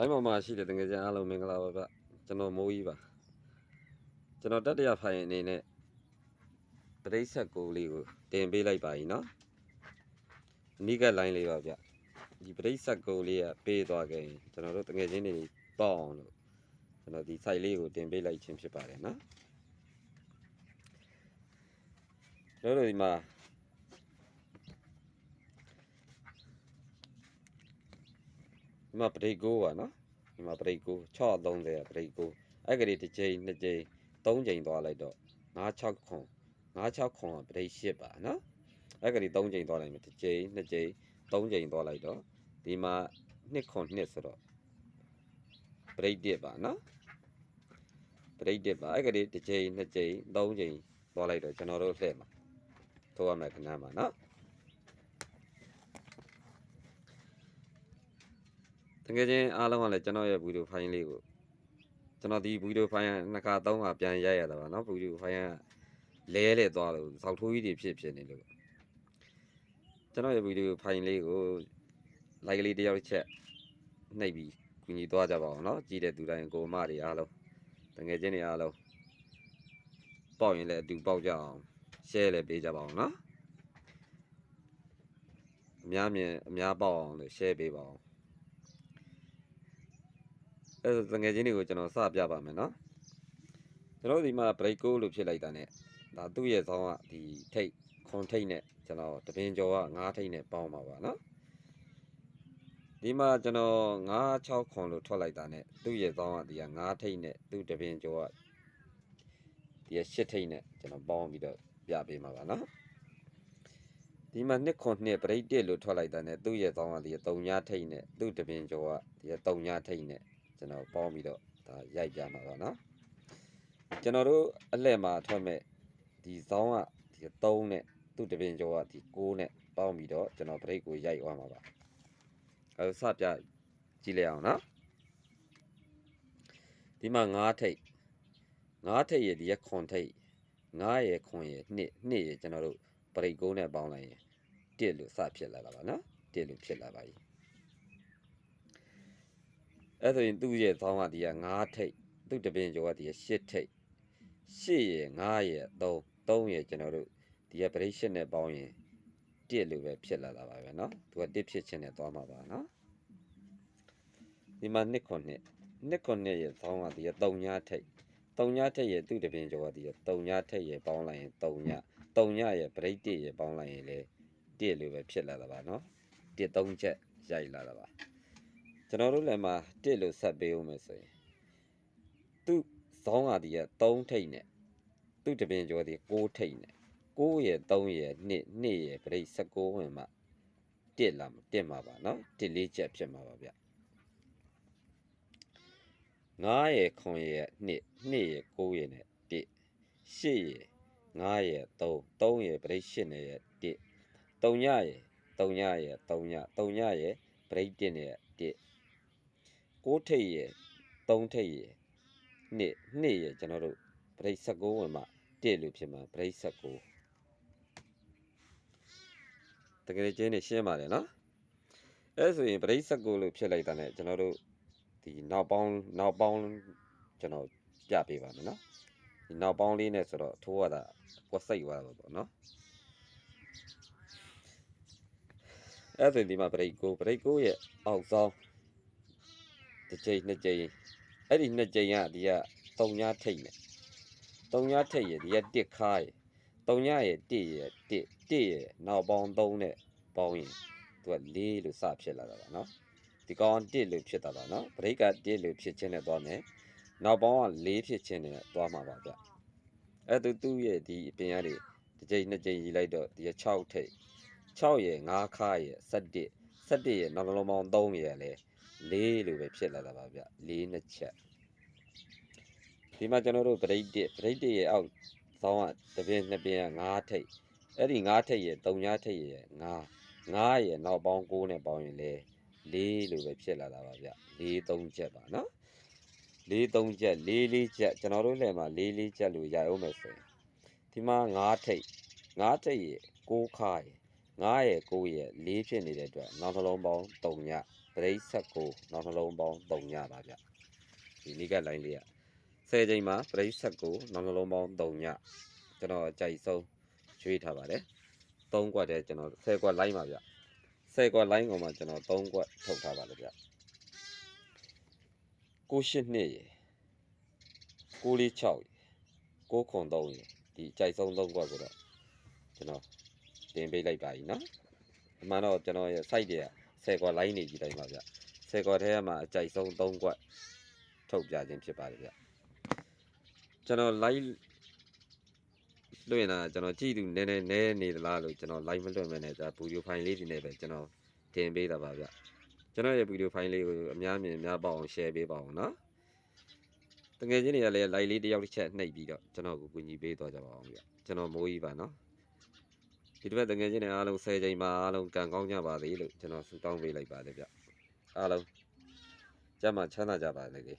တိုင်းပေါ်မှာရှိတဲ့တကယ်ကြအားလုံးမင်္ဂလာပါဗျကျွန်တော်မိုးကြီးပါကျွန်တော်တတိယဖိုင်အနေနဲ့ပရိသတ်ကိုလေးကိုတင်ပေးလိုက်ပါ ਈ နော်အနိကလိုင်းလေးပါဗျဒီပရိသတ်ကိုလေးကပေးသွားခဲ့ရင်ကျွန်တော်တို့တကယ်ချင်းတွေပေါ့အောင်လို့ကျွန်တော်ဒီ site လေးကိုတင်ပေးလိုက်ခြင်းဖြစ်ပါတယ်နော်တို့တို့ဒီမှာဒီမှာပရိတ်ကိုပါနော်ဒီမှာပရိတ်ကို630ပရိတ်ကိုအဲ့ကလေးတစ်ချိန်နှစ်ချိန်သုံးချိန်သွားလိုက်တော့96ခွန်96ခွန်ပရိတ်8ပါနော်အဲ့ကလေး3ချိန်သွားလိုက်မယ်တစ်ချိန်နှစ်ချိန်3ချိန်သွားလိုက်တော့ဒီမှာ2ခွန်2ဆိုတော့ပရိတ်1ပါနော်ပရိတ်1ပါအဲ့ကလေးတစ်ချိန်နှစ်ချိန်3ချိန်သွားလိုက်တော့ကျွန်တော်တို့လှည့်မှာထိုးရမယ်ခဏမှာနော်တကယ်ချင်းအားလုံးကလည်းကျွန်တော်ရဲ့ဗီဒီယိုဖိုင်လေးကိုကျွန်တော်ဒီဗီဒီယိုဖိုင်နှစ်ခါသုံးခါပြန်ရိုက်ရတာပါနော်ဗီဒီယိုဖိုင်ကလဲလဲသွားလို့ဇောက်ထိုးကြီးတွေဖြစ်နေလို့ကျွန်တော်ရဲ့ဗီဒီယိုဖိုင်လေးကို like လေးတစ်ယောက်ချက်နှိပ်ပြီးကူညီသွားကြပါအောင်နော်ကြည့်တဲ့သူတိုင်းကိုမတွေအားလုံးတကယ်ချင်းတွေအားလုံးပေါက်ရင်လည်းအတူပေါက်ကြအောင် share လည်းပေးကြပါအောင်နော်အများမြင်အများပေါက်အောင်လို့ share ပေးပါအောင်အဲ့ဒါတကယ်ချင်းတွေကိုကျွန်တော်စပြပါမယ်နော်ကျွန်တော်ဒီမှာ break ကိုလို့ဖြစ်လိုက်တာ ਨੇ ဒါသူ့ရဲ့ဆောင်းကဒီထိတ်ခွန်ထိတ်နဲ့ကျွန်တော်တပင်ကျော်က9ထိတ်နဲ့ပေါင်းပါပါနော်ဒီမှာကျွန်တော်96ခွန်လို့ထွက်လိုက်တာ ਨੇ သူ့ရဲ့ဆောင်းကဒီက9ထိတ်နဲ့သူ့တပင်ကျော်ကဒီ10ထိတ်နဲ့ကျွန်တော်ပေါင်းပြီးတော့ပြပေးမှာပါနော်ဒီမှာ2ခွန်2 break 1လို့ထွက်လိုက်တာ ਨੇ သူ့ရဲ့ဆောင်းကဒီ3ညထိတ်နဲ့သူ့တပင်ကျော်ကဒီ3ညထိတ်နဲ့ကျွန်တော်ပေါင်းပြီးတော့ဒါရိုက်ပြမှာပါနော်ကျွန်တော်တို့အလှည့်မှာထွက်မဲ့ဒီဇောင်းကဒီ3နဲ့သူ့တပင်ကျော်ကဒီ6နဲ့ပေါင်းပြီးတော့ကျွန်တော် break ကိုရိုက်သွားမှာပါအဲစပြကြည့်လိုက်အောင်နော်ဒီမှာ9ထိပ်9ထိပ်ရဲ့ဒီရခွန်ထိပ်9ရဲ့ခွန်ရဲ့2ရဲ့ကျွန်တော်တို့ break 9နဲ့ပေါင်းလိုက်ရင်1လို့စဖြစ်လာတာပါနော်1လို့ဖြစ်လာပါပြီအဲ့ဆိုရင်သူ့ရဲ့ဇောင်းကဒီက9ထိပ်သူ့တပင်ကျော်ကဒီ10ထိပ်8ရဲ့9ရဲ့3ရဲ့ကျွန်တော်တို့ဒီက break 8နဲ့ပေါင်းရင်1လို့ပဲဖြစ်လာတာပါပဲเนาะသူက1ဖြစ်ချင်းနဲ့သွားမှာပါเนาะဒီမှာ2ခွန်2ခွန်2ရဲ့ဇောင်းကဒီက3ညထိပ်3ညထိပ်ရဲ့သူ့တပင်ကျော်ကဒီက3ညထိပ်ရဲ့ပေါင်းလိုက်ရင်3ညရဲ့ break 1ရဲ့ပေါင်းလိုက်ရင်လေ1လို့ပဲဖြစ်လာတာပါเนาะ1 3ချက်ရိုက်လာတာပါကျွန်တော်တို့လည်းမှာ1လို့ဆက်ပေးဦးမယ်ဆိုရင်သူ့ဇောင်းကဒီက3ထိပ်နဲ့သူ့တပင်ကျော်ဒီ6ထိပ်နဲ့9ရဲ့3ရဲ့2ရဲ့ break 19ဝင်မှ1လာ1မှာပါเนาะ1 4ချက်ဖြစ်မှာပါဗျ9ရဲ့ခွန်ရဲ့2ရဲ့9ရဲ့နဲ့1 8ရဲ့9ရဲ့3ရဲ့ break 8နဲ့ရဲ့1 3ညရဲ့3ညရဲ့3ညရဲ့ break 1နဲ့1 6ထိပ်ရဲ့3ထိပ်ရဲ့2ရဲ့ကျွန်တော်တို့ break 19ဝင်မှ1လို့ဖြစ်မှာ break 19တကယ်ချင်းနေရှင်းပါတယ်နော်အဲဆိုရင် break 19လို့ဖြစ်လိုက်တာ ਨੇ ကျွန်တော်တို့ဒီနောက်ပေါင်းကျွန်တော်ပြပေးပါမယ်နော်ဒီနောက်ပေါင်းလေးနဲ့ဆိုတော့ထိုးရတာကွက်စိတ်သွားတာပေါ့နော်အဲဆိုရင်ဒီမှာ break 9ရဲ့အောက်ဆောင်တစ်ချိန်နှစ်ချိန်အဲ့ဒီနှစ်ချိန်ကဒီက3ညထိတ်နဲ့3ညထိတ်ရဲ့ဒီက1ခါရဲ့3ညရဲ့1ရဲ့နောက်ပေါင်း3နဲ့ပေါင်းရင်သူက4လို့စဖြစ်လာတာပါနော်ဒီကောင်1လို့ဖြစ်တာပါနော် break က1လို့ဖြစ်ခြင်းနဲ့သွားမယ်နောက်ပေါင်းက4ဖြစ်ခြင်းနဲ့သွားမှာပါဗျအဲ့သူ့ရဲ့ဒီအပြင်ရတွေတစ်ချိန်နှစ်ချိန်ရေးလိုက်တော့ဒီ6ထိပ်6ရဲ့5ခါရဲ့17ရဲ့နောက်လုံးပေါင်း3ရဲ့လေ4လို့ပဲဖြစ်လာတာပါဗျ4နှစ်ချက်ဒီမှာကျွန်တော်တို့ break 1ရဲ့အောက်ဇောင်းကတစ်ပင်နှစ်ပင်က5ထိပ်အဲ့ဒီ5ထိပ်ရဲ့3ညထိပ်ရဲ့9ရဲ့နောက်ပေါင်း9နဲ့ပေါင်းရင်လေ4လို့ပဲဖြစ်လာတာပါဗျ4 3ချက်ပါနော်4 3ချက်4 4ချက်ကျွန်တော်တို့လည်းမှာ4 4ချက်လို့ရအောင်မယ်ဆိုရင်ဒီမှာ5ထိပ်ရဲ့6ခါရဲ့ 9ရဲ့9ရဲ့4ဖြစ်နေတဲ့အတွက်နောက်နှလုံးပေါင်း3ညပရိစ္ဆက်ကိုနောက်နှလုံးပေါင်း3ညပါဗျဒီနိကလိုင်းလေးက10ချိန်မှာပရိစ္ဆက်ကိုနောက်နှလုံးပေါင်း3ညကျွန်တော်အကြိုက်ဆုံးရွေးထားပါတယ်3ကွက်တည်းကျွန်တော်10ကွက်လိုင်းပါဗျ10ကွက်လိုင်းကောင်မှာကျွန်တော်3ကွက်ထုတ်ထားပါလေဗျ982ရေ946 903ရေဒီအကြိုက်ဆုံး3ကွက်ကိုတော့ကျွန်တော်တင်ပေးလိုက်ပါပြီနော်အမှန်တော့ကျွန်တော်ရဲ့ site တွေက10ကွက်လိုင်းနေကြီးတိုင်းပါဗျ10ကွက်ထဲမှာအကြိုက်ဆုံး3ကွက်ထုတ်ပြခြင်းဖြစ်ပါတယ်ဗျကျွန်တော် live လွှင့်တာကျွန်တော်ကြည့်သူနည်းနေသလားလို့ကျွန်တော် live မလွှင့်မနဲ့ဗီဒီယိုဖိုင်လေးဒီနဲ့ပဲကျွန်တော်တင်ပေးတာပါဗျကျွန်တော်ရဲ့ဗီဒီယိုဖိုင်လေးကိုအများမြင်များပေါအောင် share ပေးပါအောင်နော်တကယ်ချင်းတွေကလည်း live လေးတစ်ယောက်တစ်ချက်နှိပ်ပြီးတော့ကျွန်တော်ကိုကူညီပေးတော့ကြပါအောင်ဗျကျွန်တော်မိုးကြီးပါနော်ဒီတစ်ပတ်တကယ်ချင်းတွေအားလုံး10ချိန်မှာအားလုံးကံကောင်းကြပါစေလို့ကျွန်တော်ဆုတောင်းပေးလိုက်ပါတယ်ဗျအားလုံးကျမ်းမာချမ်းသာကြပါစေ